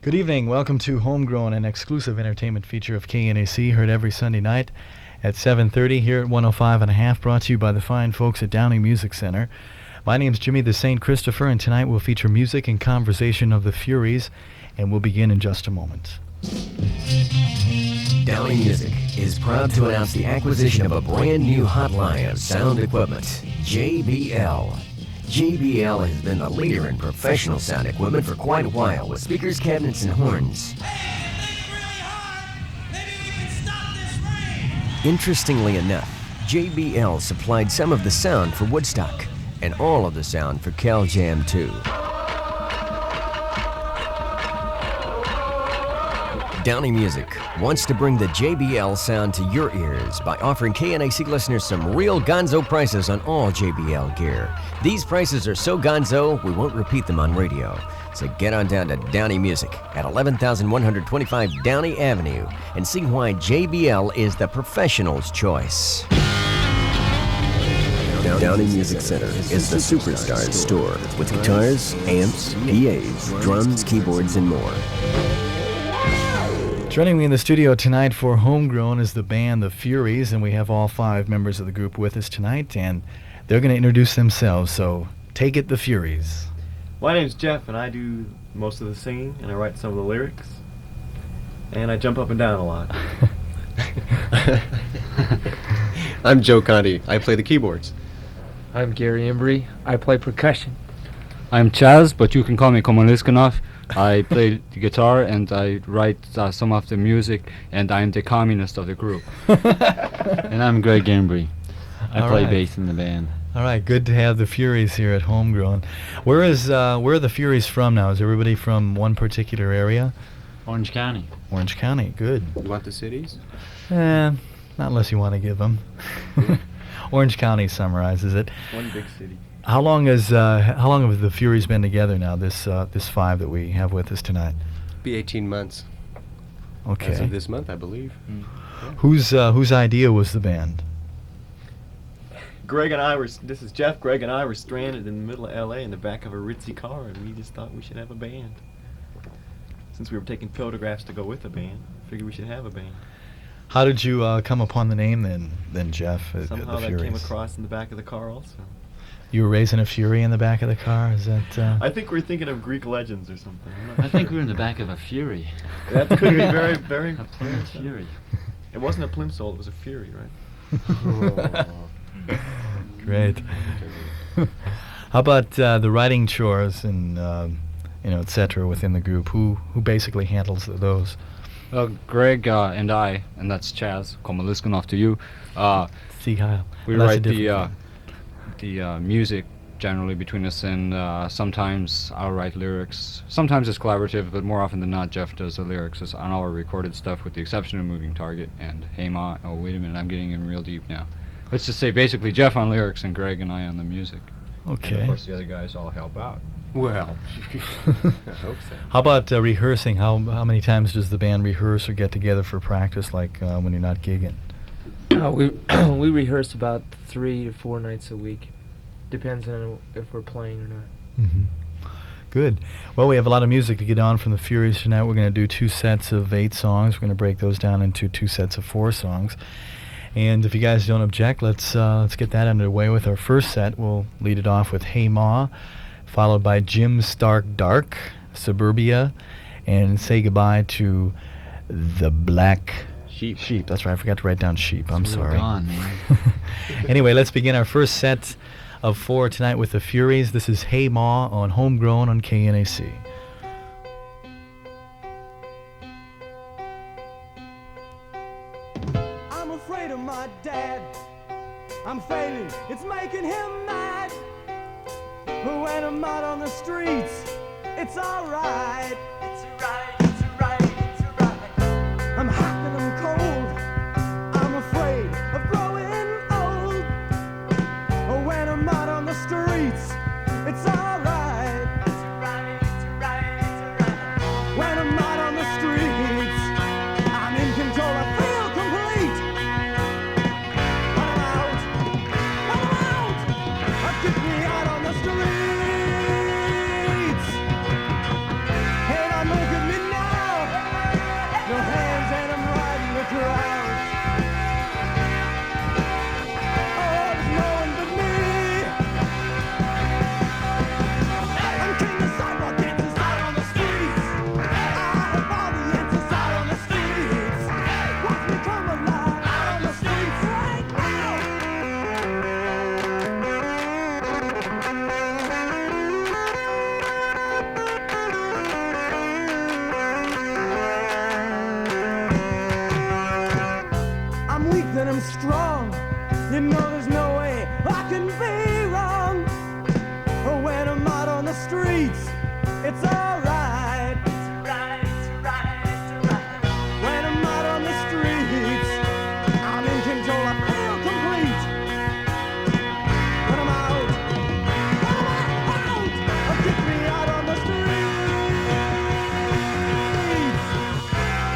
Good evening. Welcome to Homegrown, an exclusive entertainment feature of KNAC, heard every Sunday night at 7:30 here at 105 and a half, brought to you by the fine folks at Downey Music Center. My name's Jimmy the St. Christopher, and tonight we'll feature music and conversation of the Furies, and we'll begin in just a moment. Downey Music is proud to announce the acquisition of a brand new hotline of sound equipment, JBL. JBL has been the leader in professional sound equipment for quite a while, with speakers, cabinets, and horns. Interestingly enough, JBL supplied some of the sound for Woodstock and all of the sound for Cal Jam 2. Downey Music wants to bring the JBL sound to your ears by offering KNAC listeners some real gonzo prices on all JBL gear. These prices are so gonzo, we won't repeat them on radio. So get on down to Downey Music at 11,125 Downey Avenue and see why JBL is the professional's choice. Downey Music Center is the Superstars store with guitars, amps, PAs, drums, keyboards, and more. Joining me in the studio tonight for Homegrown is the band The Furies, and we have all 5 members of the group with us tonight, and they're going to introduce themselves, so take it, The Furies. My name's Jeff, and I do most of the singing, and I write some of the lyrics, and I jump up and down a lot. I'm Joe Conti. I play the keyboards. I'm Gary Embry. I play percussion. I'm Chaz, but you can call me Komoliskanov. I play the guitar and I write some of the music, and I'm the communist of the group. And I'm Greg Embry. I play right. bass in the band. All right, good to have the Furies here at Homegrown. Where are the Furies from now? Is everybody from one particular area? Orange County. Orange County, good. You want the cities? Not unless you want to give them. Orange County summarizes it. One big city. How long have the Furies been together now? This 5 that we have with us tonight. Be 18 months. Okay. As of this month, I believe. Yeah. Whose idea was the band? This is Jeff. Greg and I were stranded in the middle of L.A. in the back of a ritzy car, and we just thought we should have a band. Since we were taking photographs to go with the band, I figured we should have a band. How did you come upon the name then Jeff? Somehow the that Furies? came across in the back of the car also. You were raising a Fury in the back of the car? Is that? I think we're thinking of Greek legends or something. I think we're in the back of a Fury. That could be very, very... A Plymouth Fury. It wasn't a plimsoll, it was a Fury, right? Great. How about the writing chores and etc. within the group? Who basically handles those? Greg and I, and that's Chaz, Komoliskanov to you. See, Kyle. We Well, that's a write different the music generally between us, and sometimes I'll write lyrics. Sometimes it's collaborative, but more often than not, Jeff does the lyrics on all our recorded stuff, with the exception of Moving Target and Hey Ma. Oh, wait a minute, I'm getting in real deep now. Let's just say basically Jeff on lyrics and Greg and I on the music. Okay. And of course, the other guys all help out. Well, I hope so. How about rehearsing? How many times does the band rehearse or get together for practice, like when you're not gigging? We rehearse about 3 to 4 nights a week. Depends on if we're playing or not. Mm-hmm. Good. Well, we have a lot of music to get on from the Furies tonight. We're going to do 2 sets of 8 songs. We're going to break those down into 2 sets of 4 songs. And if you guys don't object, let's get that underway with our first set. We'll lead it off with Hey Ma, followed by Jim Stark Dark, Suburbia, and say goodbye to the Black Sheep. That's right. I forgot to write down sheep. I'm sorry. Gone, man. Anyway, let's begin our first set of 4 tonight with the Furies. This is Hey Ma on Homegrown on KNAC. I'm afraid of my dad. I'm failing. It's making him mad. But when I'm out on the streets, it's alright. It's alright, it's alright, it's alright. I'm hot and I'm cold. I'm afraid of growing old. But when I'm out on the streets, it's alright. It's alright, it's alright, it's alright. When I'm out on the streets, I'm in control. I feel complete. When I'm out, kick me out on the streets. Hey, don't look at me now. strong. You know there's no way I can be wrong. When I'm out on the streets, it's alright. When I'm out on the streets, I'm in control, I feel complete. When I'm out, kick me out on the streets.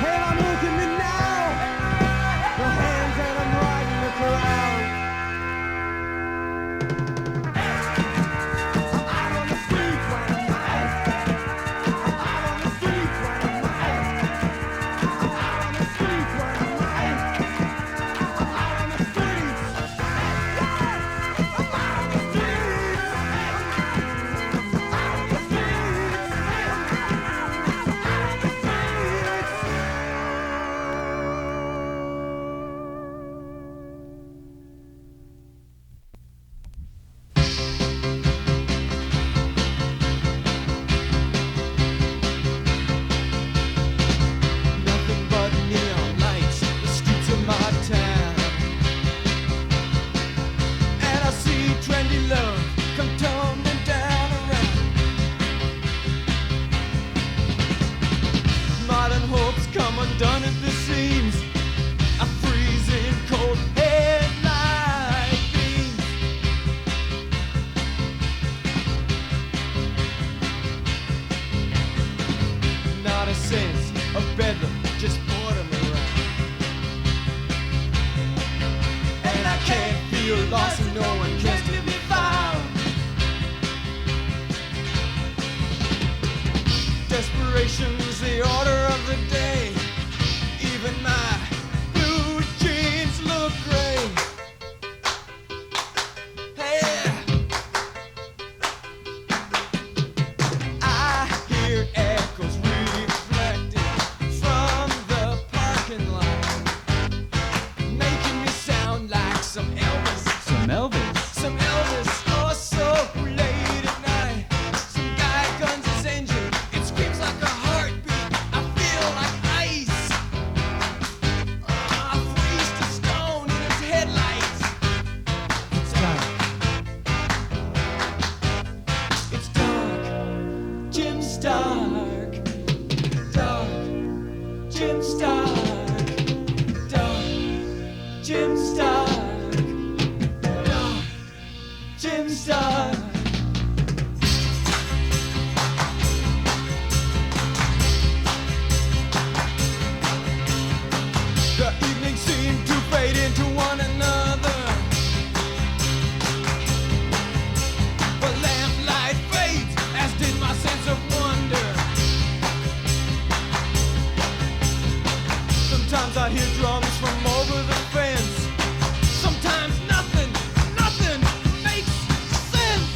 Hey, I'm looking at me now, the hands and I'm riding the crowd. I'm out on the streets when I'm out. I'm out on the streets when I'm out. I'm out on the streets when I'm out. I'm out on the streets. I'm out on the streets. Nothing but neon lights, the streets of my town. And I see trendy love come tumbling down around. Modern hopes come undone at the seams. A freezing cold headlight beams. Not a sense of bedlam, just boredom around. And I can't feel lost and no one cares to be found. Desperation's the order of the day. Even my blue jeans look gray. Hey, I hear echoes reflecting from the parking lot, making me sound like some Elvis. Some Elvis. Some Elvis, oh so late at night. Some guy guns his engine, it screams like a heartbeat. I feel like ice. I freeze to stone in its headlights. It's dark. It's dark. Jim Stark. Dark. Jim Stark. Dark. Jim Stark. Dark. Jim Stark. The evening seemed to fade into one another. The lamplight fades, as did my sense of wonder. Sometimes I hear drums from over the fence. Sometimes nothing makes sense.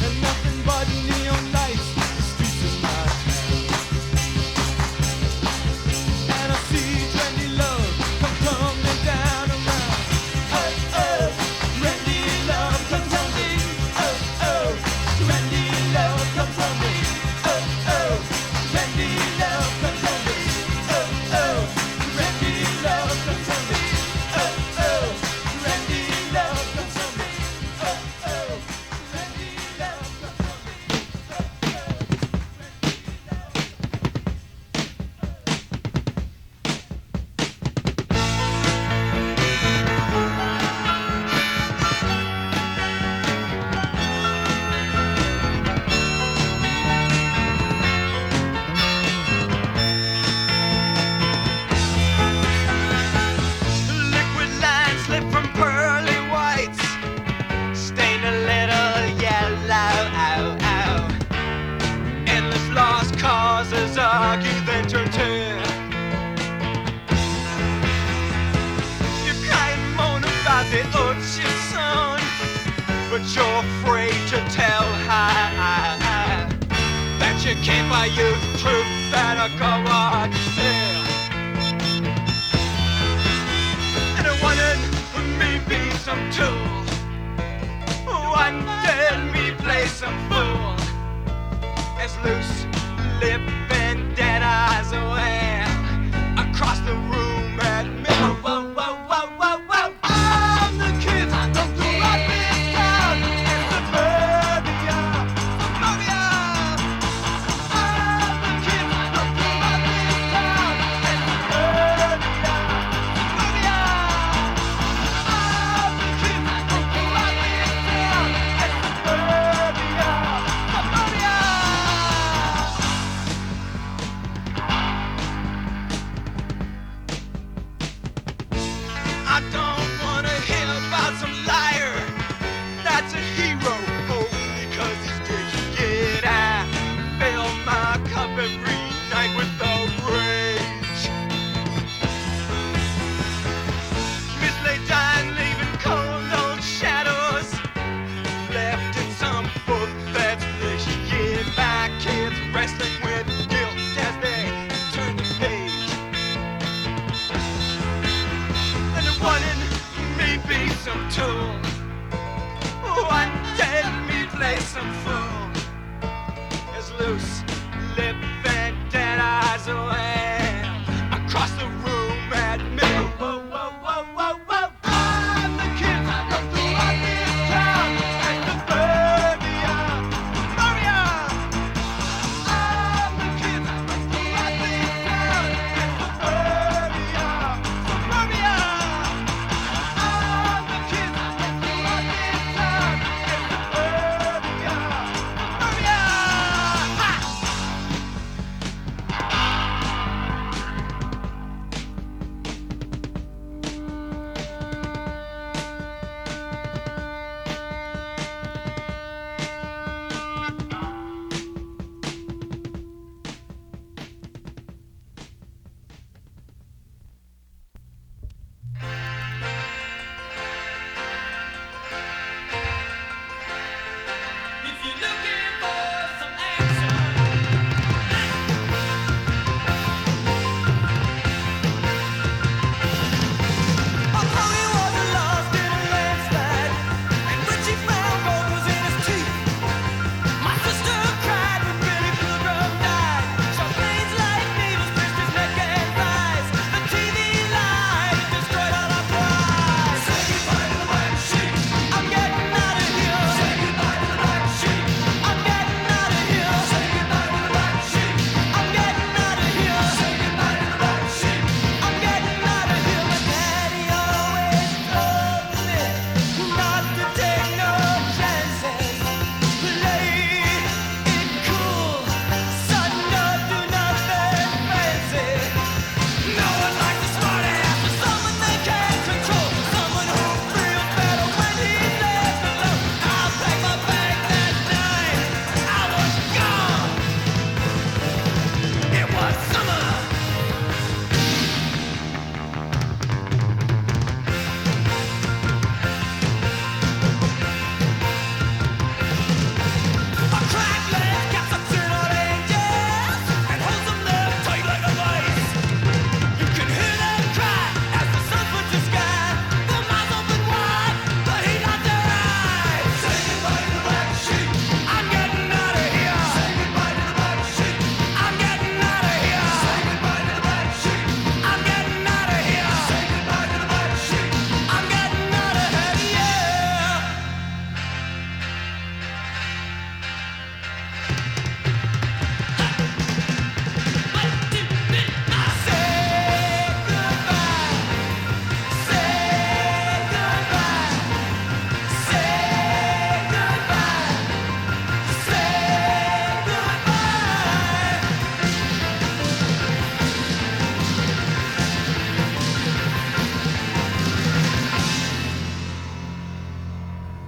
And nothing but neon lights, the streets of my town. And I see trendy love come tumbling down around. Oh, oh, trendy love come tumbling. Oh, oh, trendy love come tumbling. Oh, oh, trendy love come tumbling. Oh, oh, trendy love come tumbling. Oh, oh, trendy love come tumbling. Oh, oh, trendy love come Liquid lines slip from pearly whites, stain a little yellow. Endless lost causes argue, then turn tail. You cry and moan about the ocean sun, but you're afraid to tell that you can't buy youth, truth, and a garage sale. And I wanted maybe some tool. One day me play some fool. As loose lip and dead eyes away across the room. cool. One day me play some fool. His loose lip and dead eyes away. Across the room at me. Whoa, whoa, whoa, whoa, whoa. I'm the kid of the rockin' town and the burbia. Burbia. I'm the kid of the rockin' town and the burbia. Burbia. I'm the kid of the rockin' town and the burbia. Burbia. Ha! If you're looking for some action, a pony was lost in a landslide, and when she found gold was in his teeth. My sister cried when Billy Pilgrim died. Champagne's like needles pierced his neck and thighs. The TV light destroyed all our pride. Say goodbye to the black sheep. I'm getting out of here. Say goodbye to the black sheep. I'm getting out of here. Say goodbye to the black sheep. I'm getting out of here. Say goodbye to the black sheep. I'm getting out of here. My daddy always told me not to take no chances. Play it cool, son, don't do nothing fancy. No one likes a smart ass, but someone they can't control. Someone who feels better when he's left alone. I'll pack my bag that night. I was gone. It was summer. A crackhead gets up in on angels and holds them there tight like a vice. You can hear them cry as the sun puts the sky. Their mouths open wide, but he not their eyes. Say goodbye to the black sheep. I'm getting out of here. Say goodbye to the black sheep. I'm getting out of here. Say goodbye to the black sheep. I'm getting out of here. Say goodbye to the black sheep. I'm getting out of here.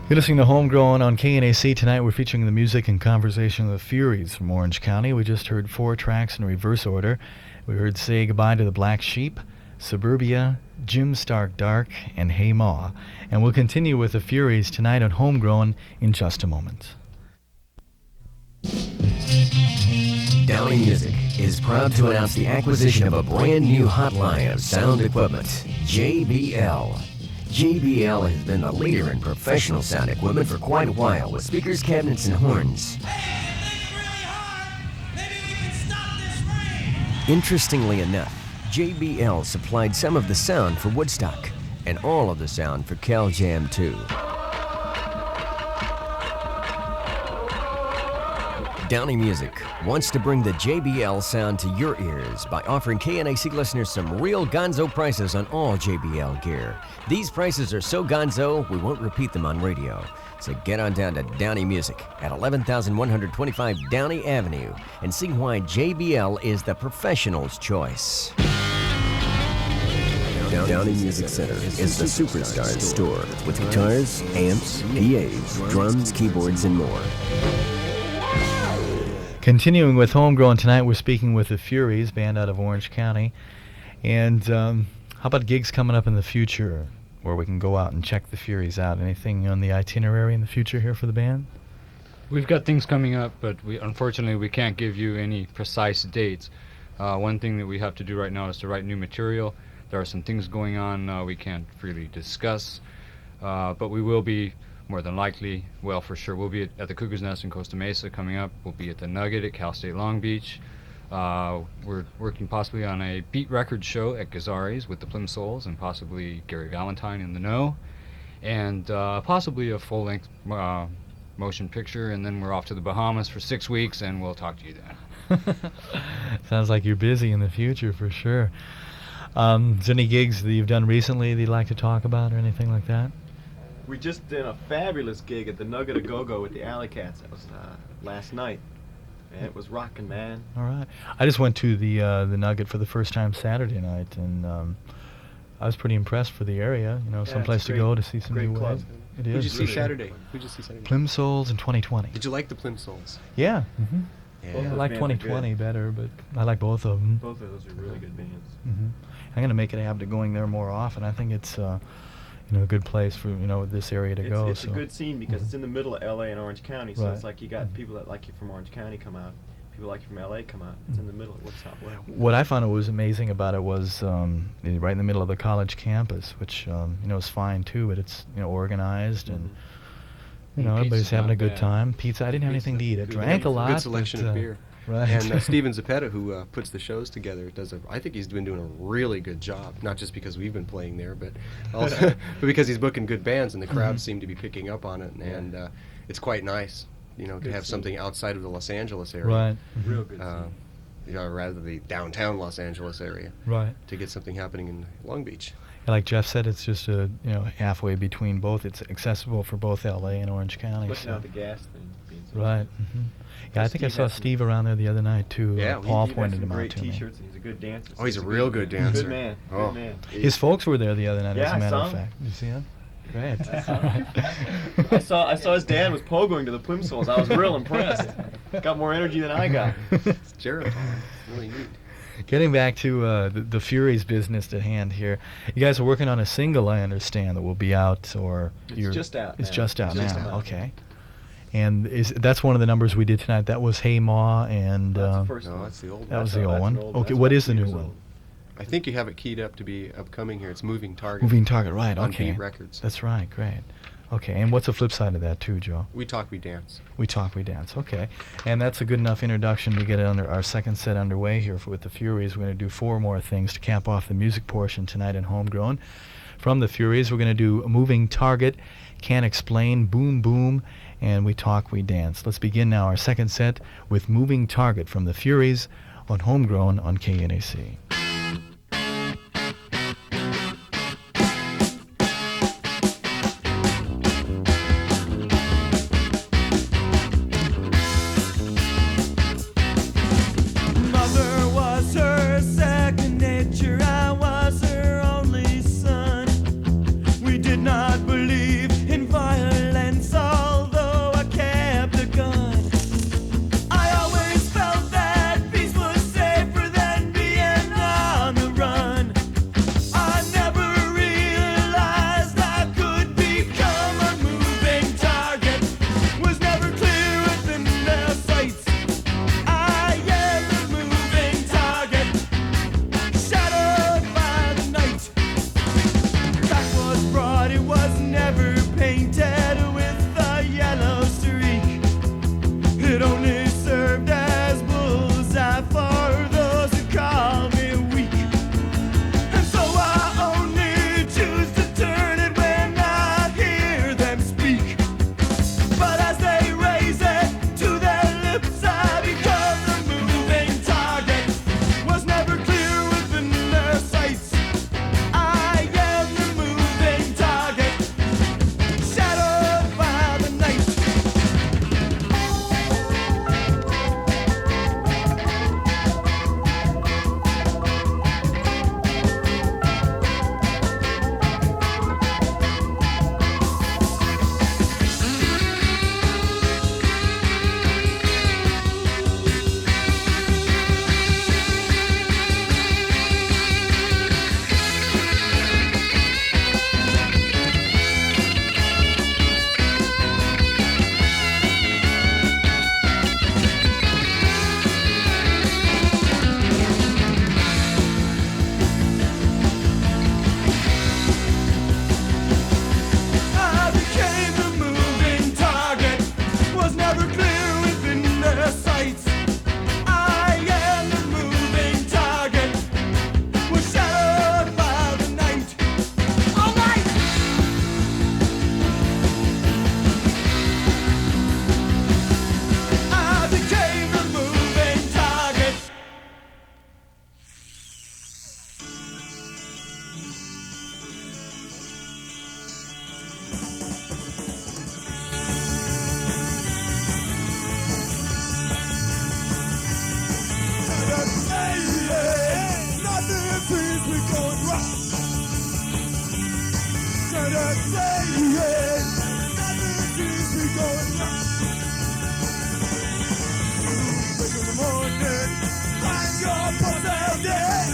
You're listening to Homegrown on KNAC. Tonight we're featuring the music and conversation of the Furies from Orange County. We just heard 4 tracks in reverse order. We heard Say Goodbye to the Black Sheep, Suburbia, Jim Stark Dark, and Hey Ma. And we'll continue with the Furies tonight on Homegrown in just a moment. Downey Music is proud to announce the acquisition of a brand new hotline of sound equipment, JBL. JBL has been the leader in professional sound equipment for quite a while with speakers, cabinets, and horns. Interestingly enough, JBL supplied some of the sound for Woodstock and all of the sound for Cal Jam 2. Downey Music wants to bring the JBL sound to your ears by offering KNAC listeners some real gonzo prices on all JBL gear. These prices are so gonzo, we won't repeat them on radio. So get on down to Downey Music at 11,125 Downey Avenue and see why JBL is the professional's choice. Downey Music Center is the superstar store with guitars, amps, PAs, drums, keyboards, and more. Continuing with Homegrown tonight, we're speaking with the Furies, band out of Orange County. And how about gigs coming up in the future where we can go out and check the Furies out? Anything on the itinerary in the future here for the band? We've got things coming up, but unfortunately we can't give you any precise dates. One thing that we have to do right now is to write new material. There are some things going on we can't freely discuss. But we will be more than likely, well, for sure, we'll be at the Cougar's Nest in Costa Mesa coming up. We'll be at the Nugget at Cal State Long Beach. We're working possibly on a beat record show at Gazzari's with the Plimsolls and possibly Gary Valentine in the Know, and possibly a full-length motion picture, and then we're off to the Bahamas for 6 weeks, and we'll talk to you then. Sounds like you're busy in the future for sure. Is there any gigs that you've done recently that you'd like to talk about or anything like that? We just did a fabulous gig at the Nugget a Go-Go with the Alley Cats. That was last night. And it was rocking, man. All right. I just went to the Nugget for the first time Saturday night, and I was pretty impressed for the area. You know, Yeah, someplace it's to great. go to see some Great new club. waves. It Who'd is. you see really Saturday? Who'd you see Saturday? Plimsolls in 2020. Did you like the Plimsolls? Yeah. Mm-hmm. Yeah. Both I those like bands are 2020 good. better, but I like both of them. Both of those are really good bands. Hmm. I'm going to make it a habit of going there more often. I think it's a good place for this area to go. It's so. a good scene because it's in the middle of LA and Orange County, so Right. it's like you got people that like you from Orange County come out, people like you from LA come out. It's in the middle. It works out well. What I found was amazing about it was right in the middle of the college campus, which is fine too, but it's organized and And everybody's pizza's having not a good bad. time. Pizza, I didn't have anything to eat. I drank a lot. Good selection but, of beer. Right. And Steven Zappetta, who puts the shows together, I think he's been doing a really good job. Not just because we've been playing there, but also but because he's booking good bands, and the crowds seem to be picking up on it. And it's quite nice, to Good have scene. something outside of the Los Angeles area. Right. Real good Uh, scene. rather the downtown Los Angeles area, Right. to get something happening in Long Beach. And like Jeff said, it's just halfway between both. It's accessible for both LA and Orange County. Putting So. out the gas thing. being so Right. good. Hmm. Yeah, I think I Steve saw has some- Steve around there the other night too. Yeah, Paul He pointed has him some out great to me. T-shirts, and he's a good dancer. Oh, he's a a real good dancer. Good man. Oh. Good man. His folks were there the other night, Yeah, as a I matter saw of him. fact. Did you see him? Great. I saw his dad was pogoing to the Plimsolls. I was real impressed. Got more energy than I got. It's Jericho. It's really neat. Getting back to the Furies business at hand here, you guys are working on a single, I understand, that will be out, or It's just out It's now. just out Just now. out. Okay. And that's one of the numbers we did tonight. That was Hey Ma, and That's the first No, one. that's the old that one. was That's the a- old that's one. an old Okay, That's what about is the 2 new years one? old. I think you have it keyed up to be upcoming here. It's Moving Target. Moving Target, right? On Okay. Beat Records. That's right. Great. Okay, and what's the flip side of that too, Joe? We Talk, We Dance. We Talk, We Dance. Okay, and that's a good enough introduction to get it under our second set underway here with the Furies. We're going to do 4 more things to cap off the music portion tonight in Homegrown. From the Furies, we're going to do Moving Target, Can't Explain, Boom Boom, and We Talk, We Dance. Let's begin now our second set with Moving Target from the Furies on Homegrown on KNAC. Mother was her second nature, I was her only son. We did not believe in violence, although I kept a gun. I always felt that peace was safer than being saying nothing seems to be going wrong. Wake in the morning, find your pussy dead.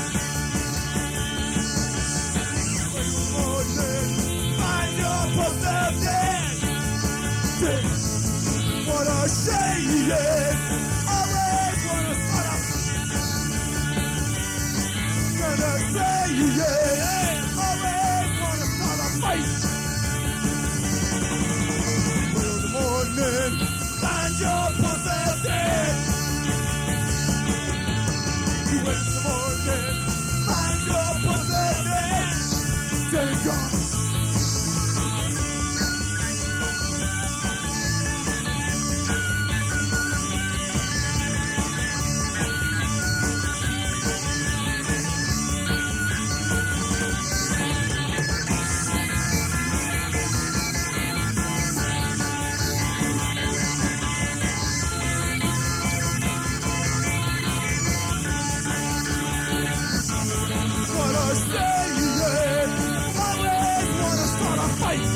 Wake in the morning, find your pussy dead. What a shame, always wanna start up. Gonna say, always wanna start a fight. Well, in the morning, find your pussy dead. You wake in the morning, find your pussy dead. Dead and gone. What a saying, always wanna start a fight.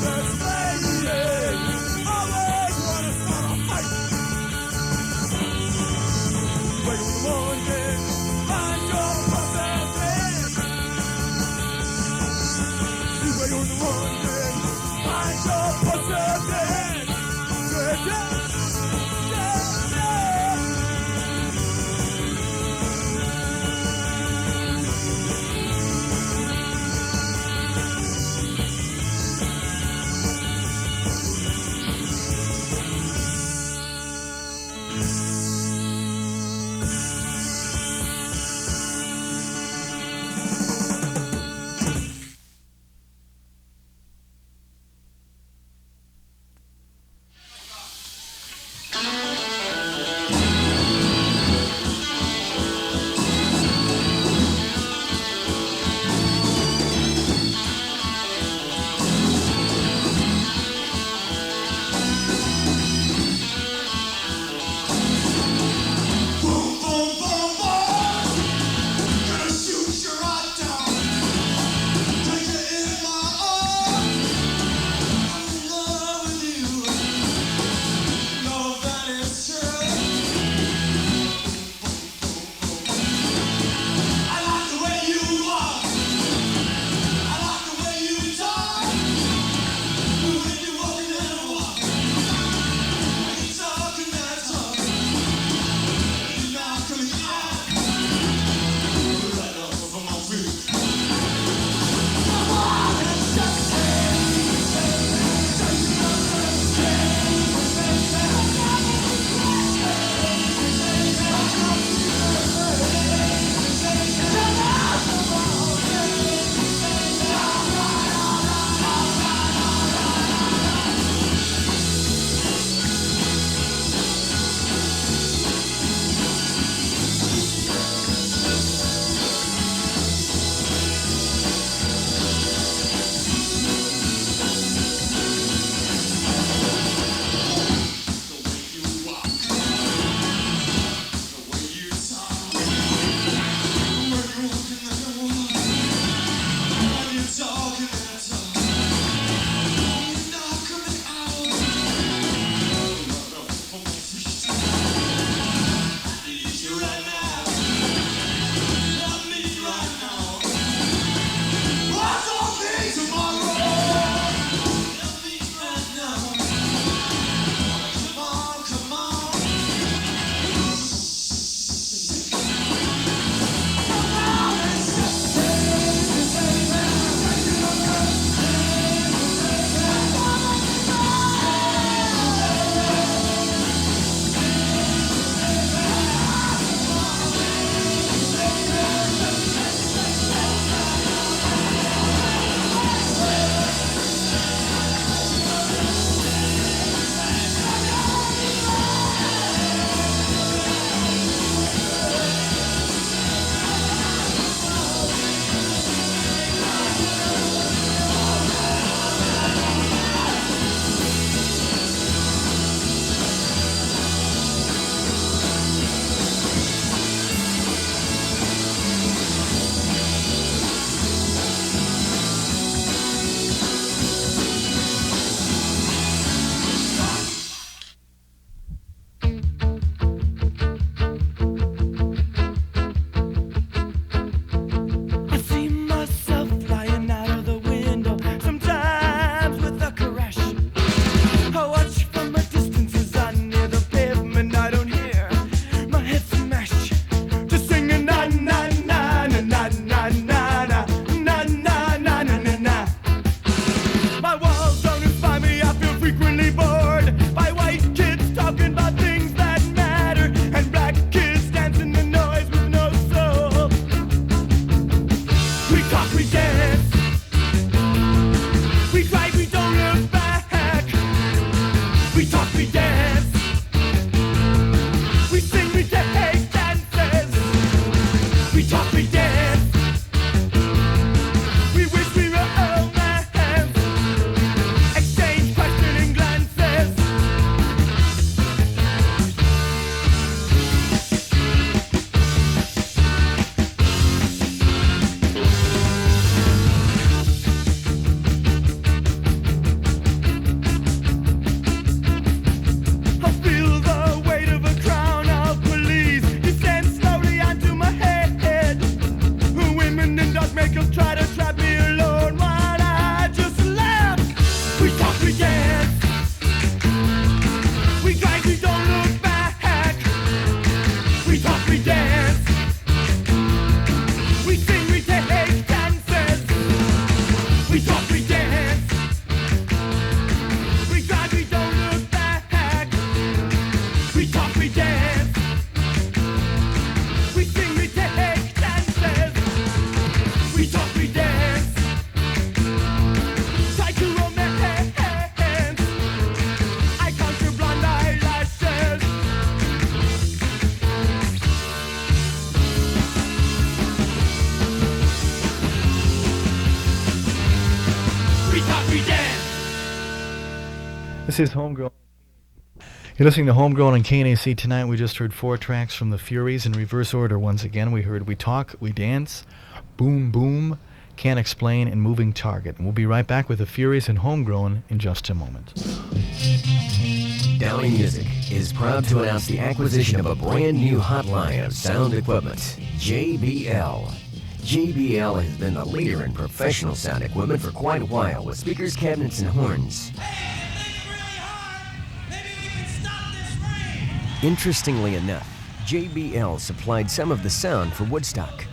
That's saying, always wanna start a fight. Wake in the morning, find your pussy dead. Wake in the morning, find your pussy dead. Dead, dead, dead, dead. This is Homegrown. You're listening to Homegrown on KNAC tonight. We just heard 4 tracks from the Furies in reverse order. Once again, we heard We Talk, We Dance, Boom Boom, Can't Explain, and Moving Target. And we'll be right back with the Furies and Homegrown in just a moment. Downey Music is proud to announce the acquisition of a brand new hotline of sound equipment, JBL. JBL has been the leader in professional sound equipment for quite a while with speakers, cabinets, and horns. Interestingly enough, JBL supplied some of the sound for Woodstock.